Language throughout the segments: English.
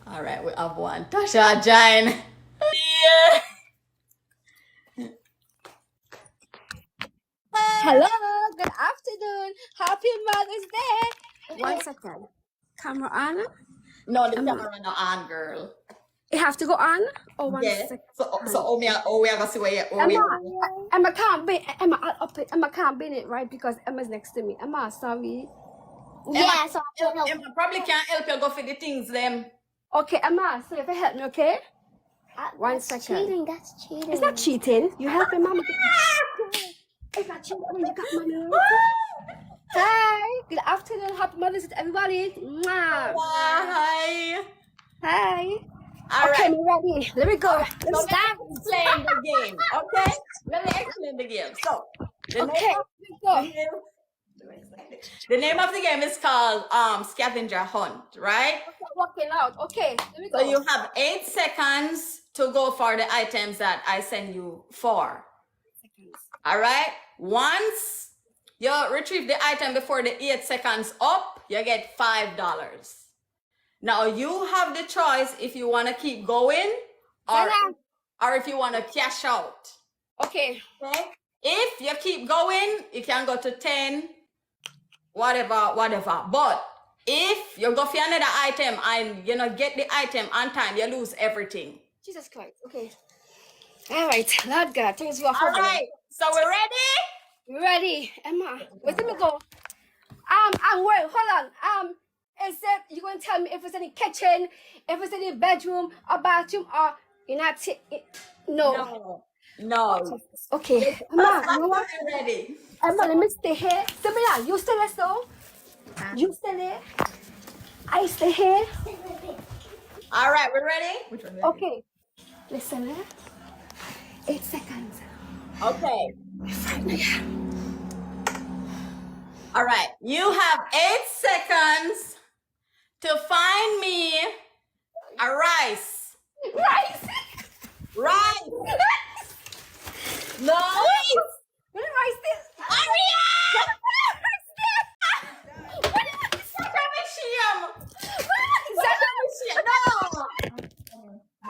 All right, we have one. Tasha, join. Hello, good afternoon. Happy Mother's Day. 1 second. Camera on. No, the camera no on, girl. It have to go on? Oh, 1 Yeah. second. So we are gonna see where you. Emma can't be. Emma, Emma can't be in it, right? Because Emma's next to me. Emma, sorry. Yeah, so Emma probably can't help you go for the things them. Okay, Emma, so you have to help me, okay? 1 second. Cheating, that's cheating. It's not cheating. You helping Mama. It's not cheating when you got money. Hi, good afternoon. Happy Mother's Day to everybody. Mwah. Hi. Hi. All Okay, right. me ready. Let me go. So Let's start. let's explain the game, okay? Let me explain the game. So, Okay, the name of the game is called Scavenger Hunt, right? Walking out. Okay, let me go. So you have 8 seconds to go for the items that I send you for. All right? Once you retrieve the item before the 8 seconds up, you get $5. Now you have the choice if you want to keep going or if you want to cash out. Okay. Okay? If you keep going, you can go to 10, whatever. But if you go for another item and you know get the item on time, you lose everything. Jesus Christ. Okay. All right. Lord God, thanks for All right. So we're ready? You ready, Emma? Wait, let me go. Wait, hold on. Is it you gonna tell me if it's any kitchen, if it's any bedroom or bathroom, or you're not? No. Okay, Emma, you know what? Ready. Emma, let me stay here. Samira, you stay there, so. You stay there. I stay here. All right, we're ready? Which one? Okay. Listen, 8 seconds. Okay. All right. You have 8 seconds to find me a rice. Rice. No. What rice this? Hurry up! No.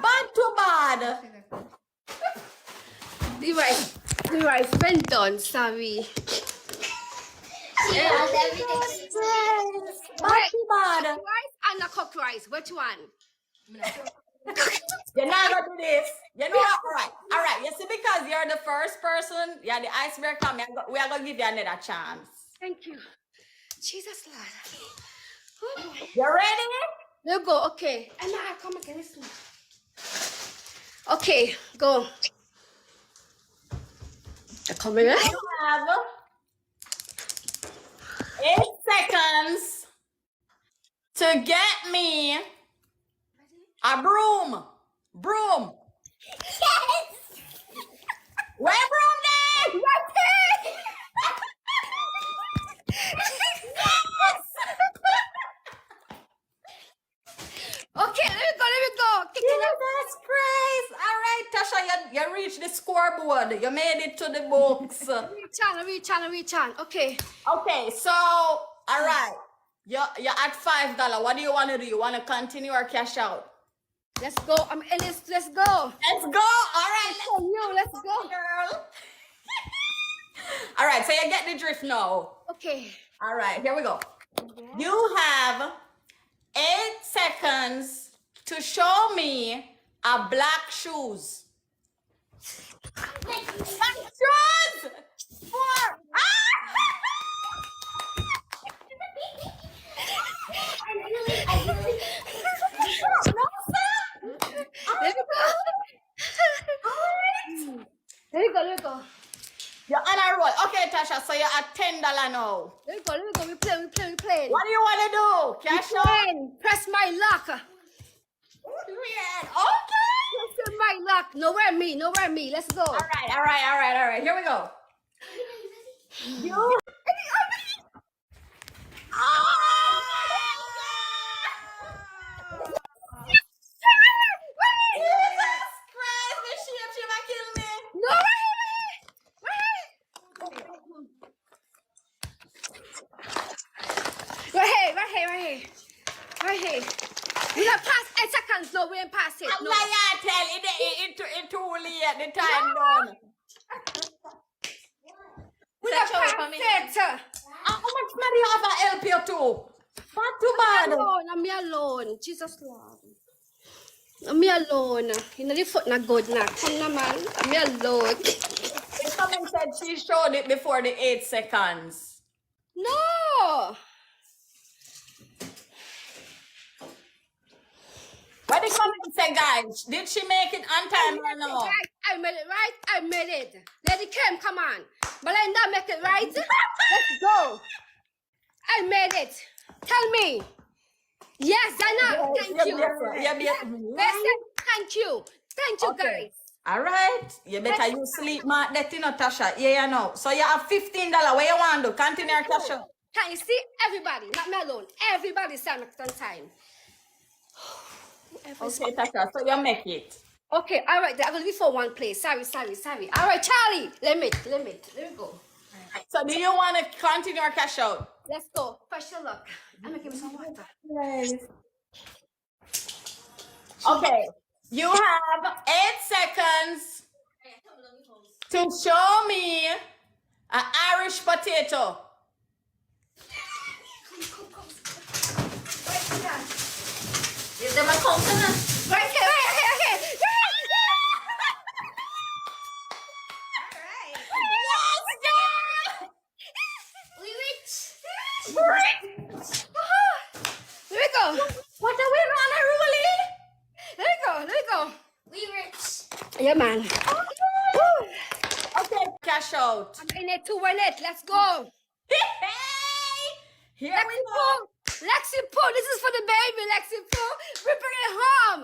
Bad to bad. The rice went done, sorry. She has everything. Bad to bad. Rice and a cooked rice. Which one? You're not gonna do this. You know what? All right. You see, because you're the first person, you're the icebreaker. We are gonna give you another chance. Thank you. Jesus, Lord. You ready? You go. Okay. Emma, come again. Listen. Okay, go. Come here. You have 8 seconds to get me a broom. Yes! Where broom there? Right here. Okay, let me go. Jesus Christ. All right, Tasha, you reached the scoreboard. You made it to the books. Reach on. Okay. Okay, so, all right. You're at $5. What do you want to do? You want to continue or cash out? Let's go. I'm in this. Let's go. Let's go. All right. Let's go. Girl. All right, so you get the drift now. Okay. All right, here we go. You have 8 seconds to show me a black shoes. Black shoes! 4. Let me go. You're on a roll. Okay, Tasha, so you're at $10 now. Let me go. We play. What do you want to do? Cash out? Press my luck. Okay. Press my luck. Nowhere me. Let's go. All right. Here we go. You. Jesus Christ, she might kill me. No way. Right here. You have passed 8 seconds. slow. We ain't pass it. I'm No. not tell it too late. The time done. We don't pass it. How much money have I help you too? Not too bad. I'm me alone. Jesus Lord. I'm me alone. You know the foot not good now. Come on, man. I'm me alone. The comment said she showed it before the 8 seconds. No. What the comment say, guys? Did she make it on time or no? Right. I made it right. I made it. Lady Kim, come on. But I not make it right. Let's go. I made it. Tell me. Yes, Dana. Thank you. Thank you. Thank you, guys. All right. You better you sleep, Mark. That you know, Tasha. Yeah, you know. So you have $15. Where you want to continue your cash out? Can you see everybody? Not me alone. Everybody stand up on time. Okay, Tasha. So you make it. Okay, all right. I'm gonna be for one place. Sorry. All right, Charlie. Limit. Let me go. So do you want to continue your cash out? Let's go. Special luck. I'm gonna give me some water. Yes. Okay. You have 8 seconds to show me an Irish potato. Give them a coconut. Right here. There we go. What are we running, Rulie? There we go. We rich. Yeah, man. Okay, cash out. I'm in it to win it. Let's go. Hey! Here we go. Lexi Poo, this is for the baby, Lexi Poo. We bring it home.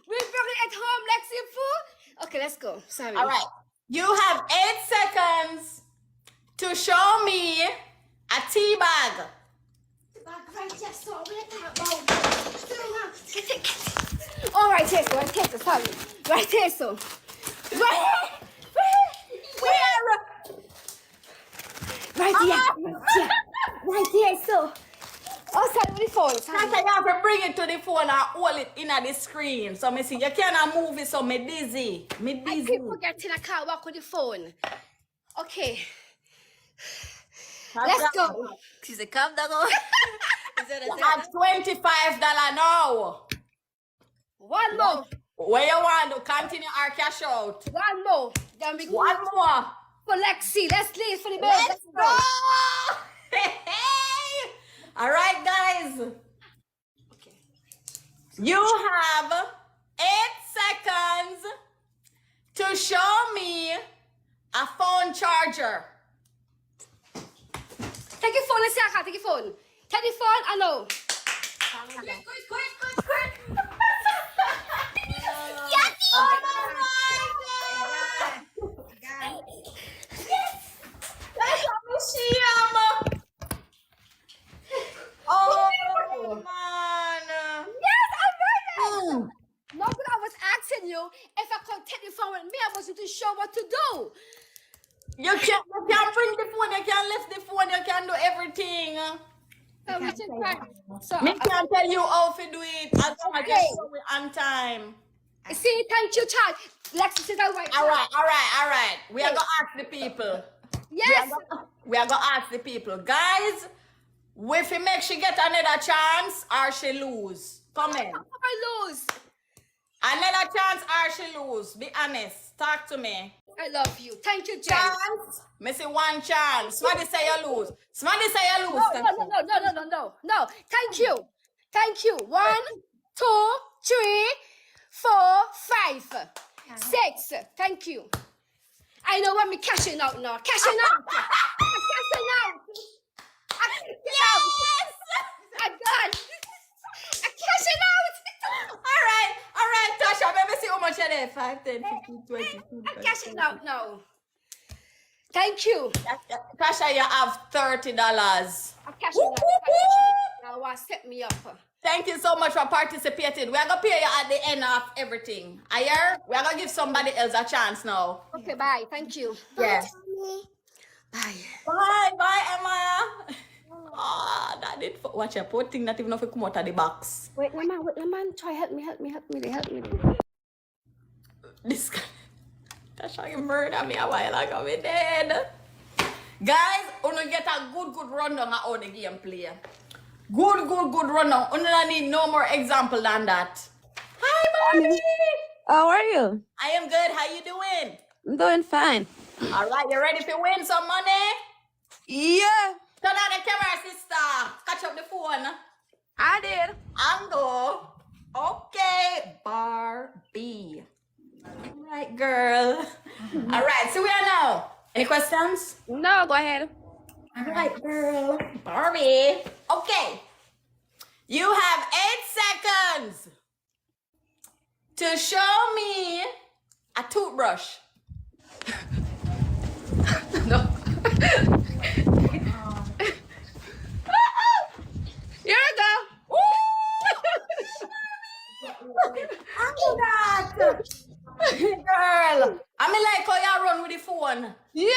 We bring it home, Lexi Poo. Okay, let's go. Sorry. All right. You have 8 seconds to show me a tea bag. Right, yes, so I'm gonna talk about. All right, here, so sorry. Right here, so. Where? Right here. Right here, so. Oh, sorry, with the phone. Sorry. You have to bring it to the phone and hold it in the screen. So, me see, you cannot move it, so me dizzy. I keep forgetting I can't walk with the phone. Okay. Let's go. She's a calm down. You have $25 now. One more. Where you want to continue our cash out? One more. Then we go One more. for Lexi. Let's leave for the baby. Let's go. Hey. All right, guys. Okay. You have 8 seconds to show me a phone charger. Take your phone, let's see. I take your phone. Take the phone, I know. Quick. Yes! Oh my God! Yes! That's a museum! Oh man! Yes, I made it! No, but I was asking you if I could take the phone with me. I wasn't too sure what to do. You can't bring the phone, you can't lift the phone, you can do everything. So we should try. So, Me can't tell you how to do it as long as you show it on time. see, thank you, Chad. Lexi said that right. All right. We are gonna ask the people. Yes. We are gonna ask the people. Guys, if you make she get another chance or she lose. Come in. I lose. Another chance or she lose. Be honest. Talk to me. I love you. Thank you, Jen. Chance. Me say one chance. Somebody say you lose. Somebody say you lose. No. Thank you. 1, 2, 3, 4, 5, 6. Thank you. I know when me cashing out now. Cashing out. Yes! I got. I'm cashing out. All right, Tasha. Let me see how much you there. 5, 10, 15, 20. I'm cashing out now. Thank you. Tasha, you have $30. I'm cashing out. Now set me up. Thank you so much for participating. We are going to pay you at the end of everything. I hear? We are going to give somebody else a chance now. Okay, bye. Thank you. Yes. Bye. Bye, Emma. Ah, that did. Watch your poor thing. Not even if it come out of the box. Wait, man. Try help me. This guy. That's how you murder me a while ago. Me dead. Guys, wanna get a good rundown of how the game play. Good rundown. Wanna need no more example than that. Hi, Barbie. How are you? I am good. How you doing? I'm doing fine. All right, you ready to win some money? Yeah, Turn on the camera, sister. Catch up the phone. I did. Angle. Okay, Barbie. All right, girl. All right, so we are now. Any questions? No, go ahead. All right, girl. Barbie. Okay. You have 8 seconds to show me a toothbrush. No. Here we go. Angle that. Girl. I mean like how you run with the phone. Yeah.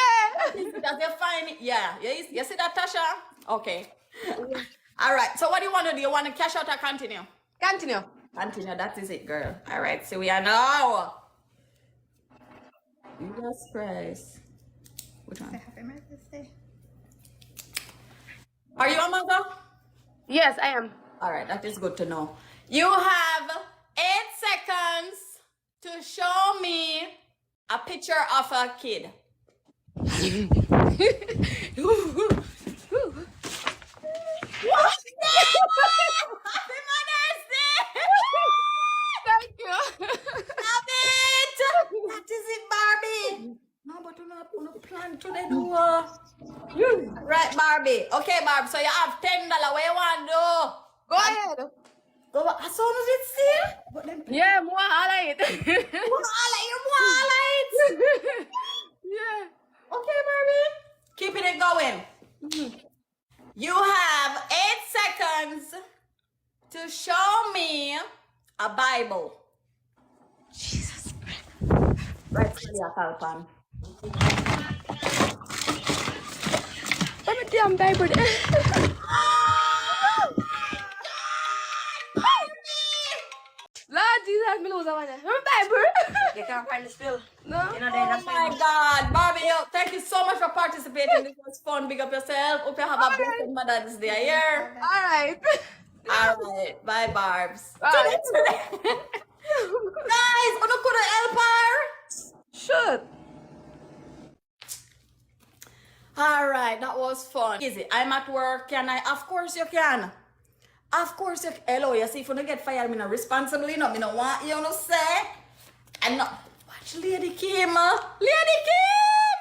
That you find it. Yeah. You see that, Tasha? Okay. All right. So what do you want to do? You want to cash out or continue? Continue. Continue. That is it, girl. All right. So we are now. Jesus Christ. Which one? Happy Mother's Day. Are you a mother? Yes, I am. All right. That is good to know. You have 8 seconds to show me a picture of a kid. What? Happy Mother's Day! Thank you. Love it! That is it, Barbie. No, but we're not plan to do. Right, Barbie. Okay, Barb. So you have $10. What you want to do? Go ahead. Go. As soon as it's there. But then. Yeah, more highlight. Yeah. Okay, Barbie. Keeping it going. You have 8 seconds to show me a Bible. Jesus Christ. Right, Falcon. I'm a damn Bible. Lord Jesus, me lose a one. I'm a Bible. You can't find the spill. No. You know, then Oh my God, Barbie, thank you so much for participating. This was fun. Big up yourself. Hope you have a blessed Mother's Day here. All right. All right, bye, Barbs. Bye. Guys, ano ko na Elpire? Shoot. All right, that was fun. Easy. I'm at work. Can I? Of course you can. Of course you can. Hello, you see, if you don't get fired, I'm not responsible. No, I don't want you to say. And not. Watch Lady Kim. Lady Kim!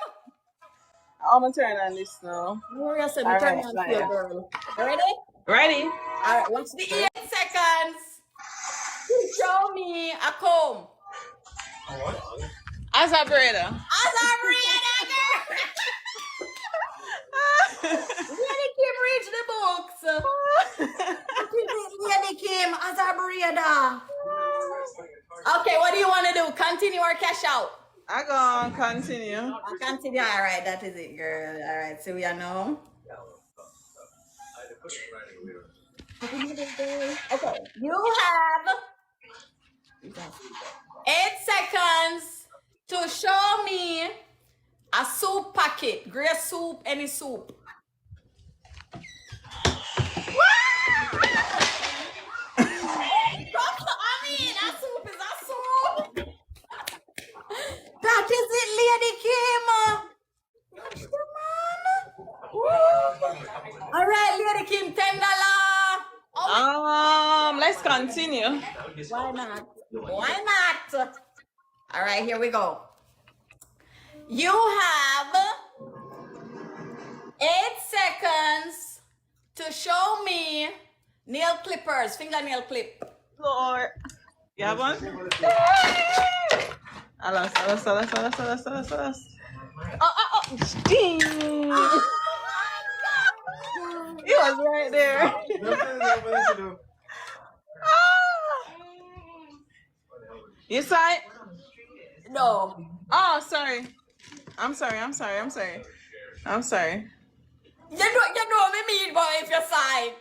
I'm gonna turn on this now. Worry yourself. All Turn right, on fine. to your girl. Ready? Ready? All right, watch the 8 seconds. Show me a comb. As a brother. As a reader, girl. Lady Kim reach the books. Lady Kim as a breeder. Okay, what do you want to do? Continue or cash out? I'm gonna continue. Continue. All right, that is it, girl. All right, so we are now. Okay, you have 8 seconds to show me a soup packet. Grey soup, any soup. A soup is a soup. That is it, Lady Kim. Watch the man. Woo. All right, Lady Kim, $10. Let's continue. Why not? Why not? All right, here we go. You have 8 seconds to show me nail clippers, fingernail clip. Lord. You have one? Alas. Ding. He was right there. You saw it? No. Oh, sorry. I'm sorry. You know me mean, but if you side.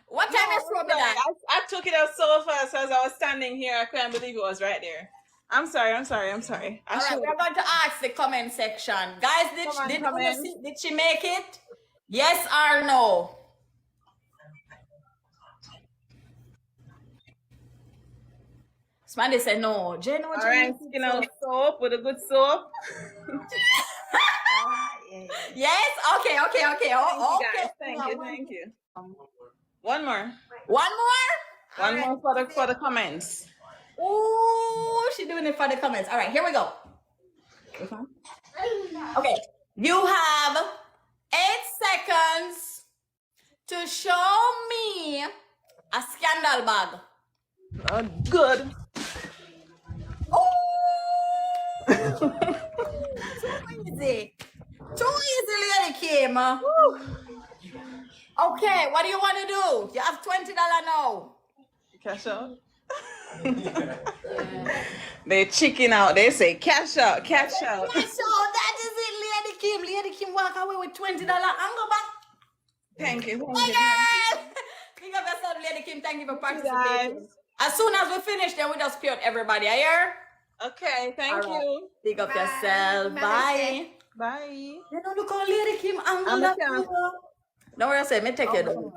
What time you throw me Sorry, that? I took it out so fast as I was standing here. I couldn't believe it was right there. I'm sorry. I All right, should. we're going to ask the comment section. Guys, did she make it? Yes or no? Somebody said no. Jane, All right, skin out soap with a good soap. Yes? Okay. Thank you. One more. One more? One more for the comments. Oh, she's doing it for the comments. All right, here we go. Okay, you have 8 seconds to show me a scandal bag. Good. Oh, easy. Too easy, Lady Kim. Okay, what do you want to do? You have $20 now. Cash out. They chicken out. They say cash out. So that is it, Lady Kim. Lady Kim walk away with $20 and go back. Thank you. Big up yourself, Lady Kim. Thank you for participating. As soon as we finish, then we just pure everybody. Are you here? Okay, thank you. Big up yourself. Bye. Bye. You know, look how Lady Kim angle I'm that. the Don't worry, I say, me take you down.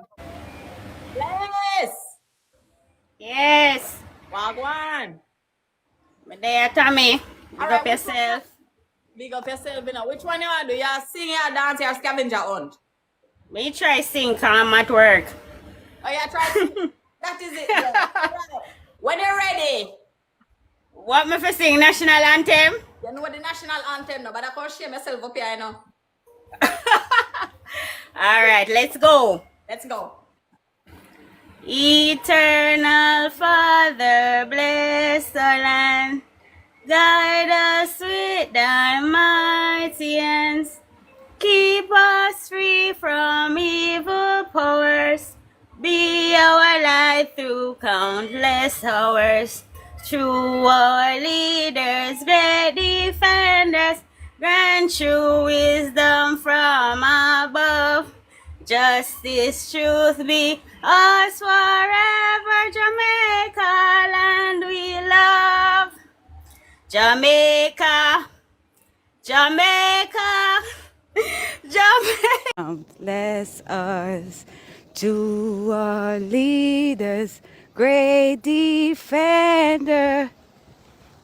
Yes. Yes. Wagwan. Me there, Tommy. Big up yourself. Big up yourself, you know. Which one you want to do? You sing, you dance, you scavenger hunt? Me try sing, cause I'm at work. Oh, yeah, try to sing. That is it. Yeah. Right. When you're ready. What me for sing? National anthem? You know the national anthem, no, but I can't share myself up here, you know. All right, let's go. Let's go. Eternal Father, bless the land. Guide us with thy mighty hands. Keep us free from evil powers. Be our light through countless hours. Through our leaders, great defenders, grant true wisdom from above. Justice, truth be ours forever, Jamaica, land we love. Jamaica, Jamaica, Jamaica. Bless us to our leaders, great defender,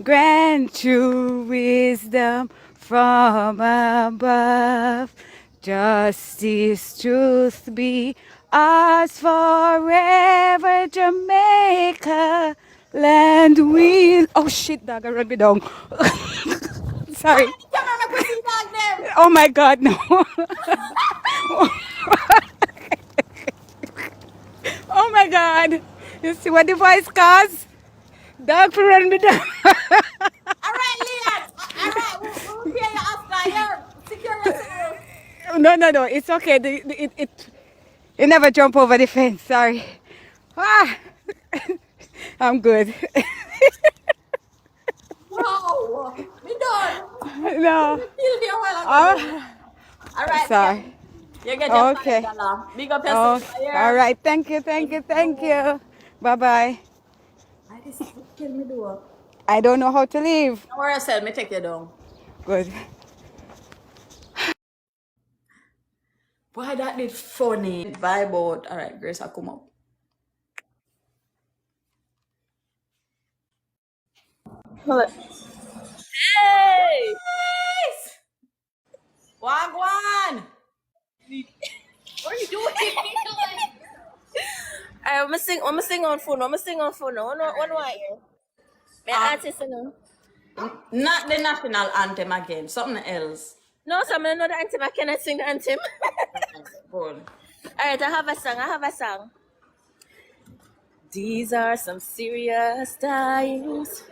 grant true wisdom from above. Justice, truth be ours forever, Jamaica, land we. Oh shit, dog, I run me down. Sorry. Oh my God, no. Oh my God. You see what the voice caused? Dog for run me down. All right, Leon. All right, we'll hear you after. Here, secure yourself. No. It's okay. It never jump over the fence. Sorry. Ah, I'm good. Wow, me done. No. Feel me a while ago. All right. Sorry. You get your Okay. $5. Big up Oh, yourself. all right. Thank you. Bye bye. I just kill me do. I don't know how to leave. Don't worry yourself. Me take you down. Good. Boy, that did funny. Vibe out. All right, Grace, I'll come up. Hey! Nice! Wagwan! What are you doing? I'm gonna sing on phone. One right here. My auntie sing. Not the national anthem again. Something else. No, so I know the anthem. I cannot sing the anthem. Good. Alright, I have a song. These are some serious times.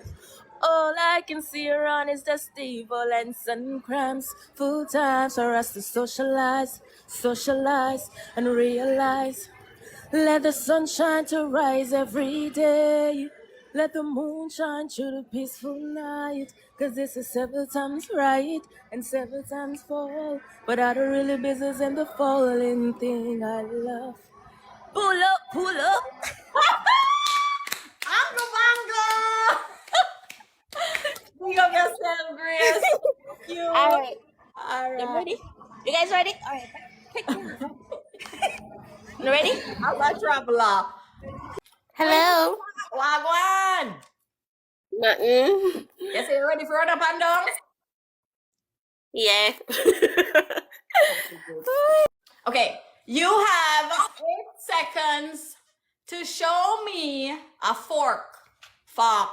All I can see around is just evil and sun crimes. Full times for us to socialize, and realize. Let the sunshine to rise every day. Let the moon shine through the peaceful night. Cause this is several times right and several times fall. But I don't really business in the falling thing I love. Pull up, pull up. Ango Bango! Big up yourself, Grace. Thank you. All right. All You right. ready? You guys ready? All right. Pick one. You ready? I'm a traveler. Hello. Wagwan. Nothing. Yes, you ready for run up and down? Yeah. Okay, you have 8 seconds to show me a fork. All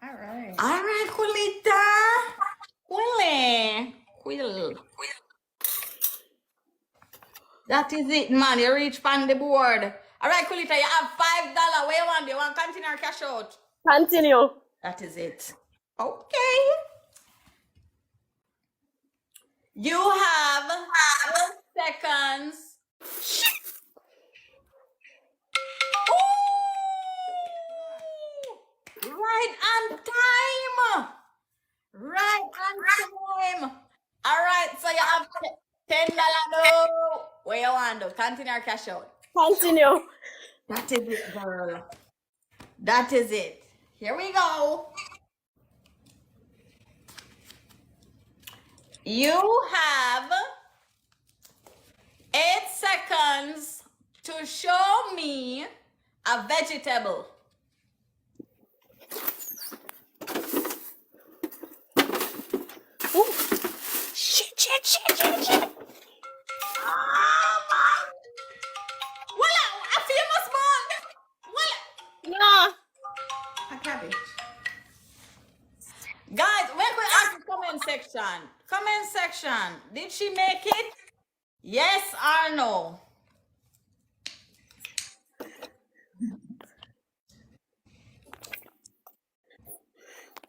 right. All right, Quilita. Quill. That is it, man. You reach on the board. All right, Quilita, you have $5. Where you want? You want to continue or cash out? Continue. That is it. Okay. You have 8 seconds. Ooh! Right on time. Right on time. All right, so you have $10. No. Where you want to continue or cash out? Continue. That is it, girl. That is it. Here we go. You have 8 seconds to show me a vegetable. Ooh. Shit. Voila! A famous man! Voila! No. A cabbage. Guys, when we ask the comment section. Comment section. Did she make it? Yes or no?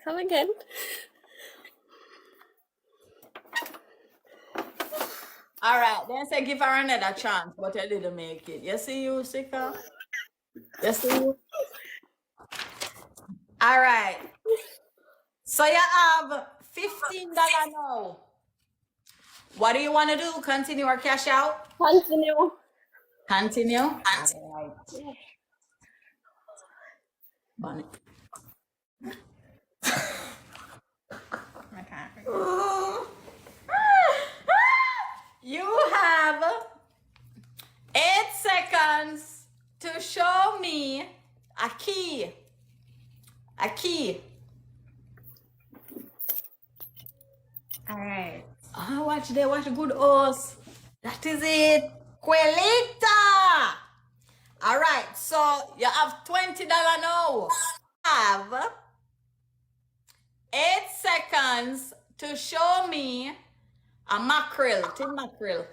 Come again. All right, then say give her another chance, but I didn't make it. You see you, Sika? You see you? All right. So you have $15 now. What do you want to do? Continue or cash out? Continue. Continue. All right. Bonnie. You have 8 seconds to show me a key. A key. All right. Oh, watch there, watch good horse. That is it. Quelita. All right, so you have $20 now. Have 8 seconds to show me a mackerel, tin mackerel.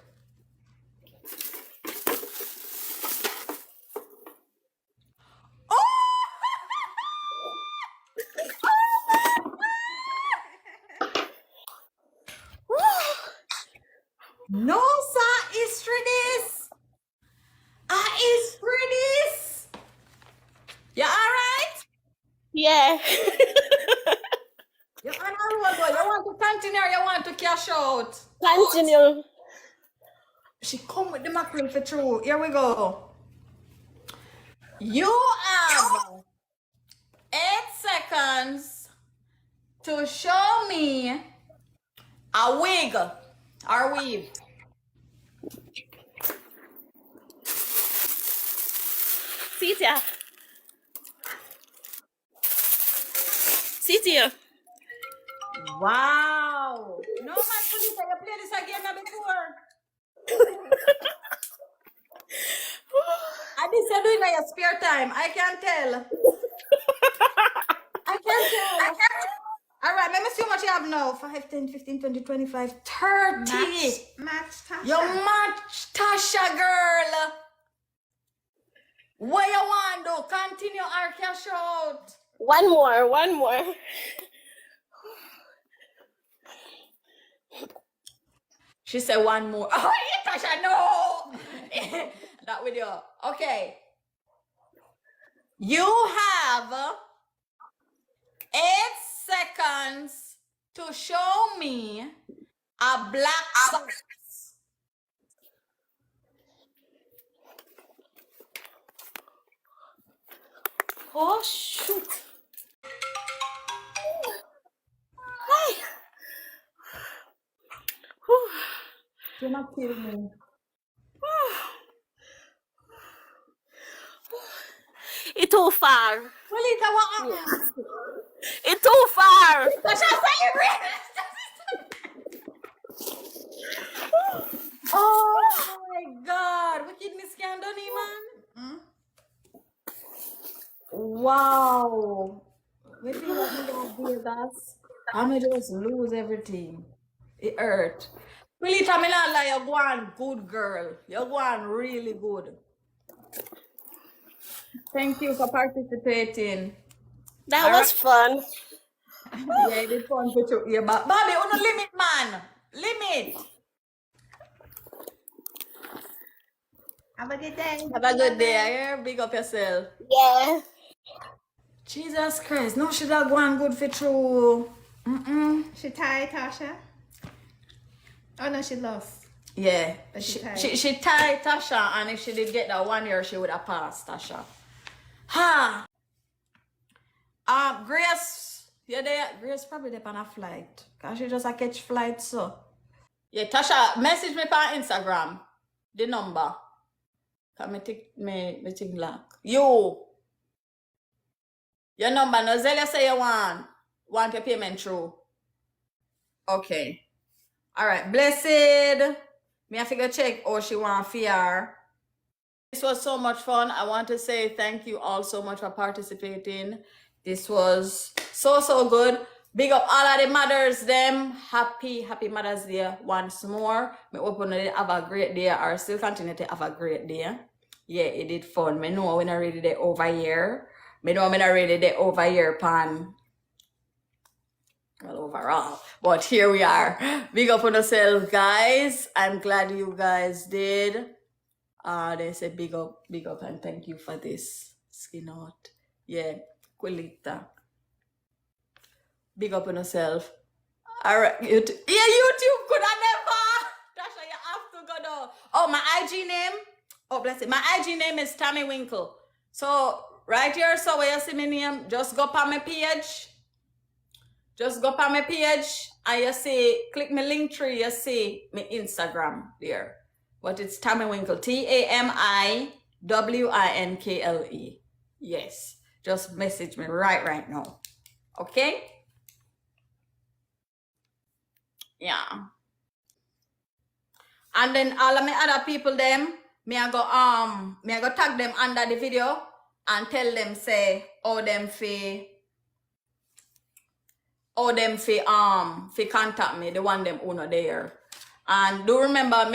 No, sir, it's for this. It's for this. You all right? Yeah. You're on a roll, boy. You want to continue or you want to cash out? Continue. She come with the mackerel for true. Here we go. You have 8 seconds to show me a wig or weave. Cynthia. Cynthia. Wow. No, man, police, you played this again before. I did say doing in your spare time. I can tell. I can tell. All right, let me see how much you have now. 5, 10, 15, 20, 25, 30. Match Tasha. You match Tasha, girl. What you want to continue or cash out? One more. She said one more. Oh, yeah, Tasha, no. that video. Okay. You have 8 seconds to show me a black sock. Oh, shoot. You're not kidding me. It's too far. Lolita, what happened? It's too far. Oh my God. What kidney scan done, man? Wow. What do you want me to do, guys? I'm gonna just lose everything. It hurt. Really, Tamilala, you're going good, girl. You're going really good. Thank you for participating. That was fun. Yeah, it's fun for you. Yeah, but Bobby, on a limit, man. Limit. Have a good day. Have a good day. I hear. Big up yourself. Yeah. Jesus Christ. No, she that going good for true. She tied Tasha. Oh no, she lost. Yeah. But she tied. She tied Tasha, and if she did get that 1 year, she would have passed Tasha. Ha! Grace, you there? Grace probably there on a flight. Cause she just a catch flight, so. Yeah, Tasha, message me on Instagram. The number. Can me think black. You. Your number, no Zelia say you want your payment through. Okay. All right, blessed. Me have to go check or she want fear. This was so much fun. I want to say thank you all so much for participating. This was so good. Big up all of the mothers, them. Happy Mother's Day once more. Me hope you have a great day or still continue to have a great day. Yeah, it did fun. Me know when I ready the over here. Me know when I ready the over here pan. Well, overall. But here we are. Big up on yourselves, guys. I'm glad you guys did. They say big up, and thank you for this. Skin out. Yeah, Quilita. Big up on yourself. Alright, YouTube. Yeah, YouTube could have never. Tasha, you have to go though. Oh, my IG name. Oh, bless it. My IG name is Tammy Winkle. So, right here, so where you see my name, just go on my page. Just go on my page and you see, click my link tree, you see my Instagram there. But it's Tammy Winkle, TamiWinkle. Yes, just message me right now. Okay? Yeah. And then all of my other people, them, me I go tag them under the video and tell them say how them fi contact me, the one them who not there. And do remember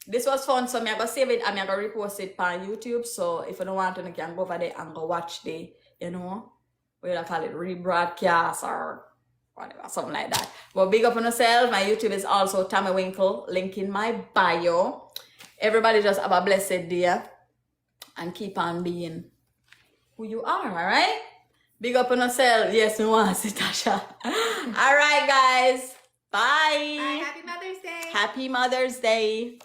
this was fun, so me I go save it and me I go repost it on YouTube. So if you don't want to, you can go over there and go watch the, we call it rebroadcast or whatever, something like that. But big up on yourself. My YouTube is also Tammy Winkle, link in my bio. Everybody just have a blessed day and keep on being who you are, alright? Big up on yourself. Yes, we want to see Tasha. Alright, guys. Bye. Happy Mother's Day. Happy Mother's Day.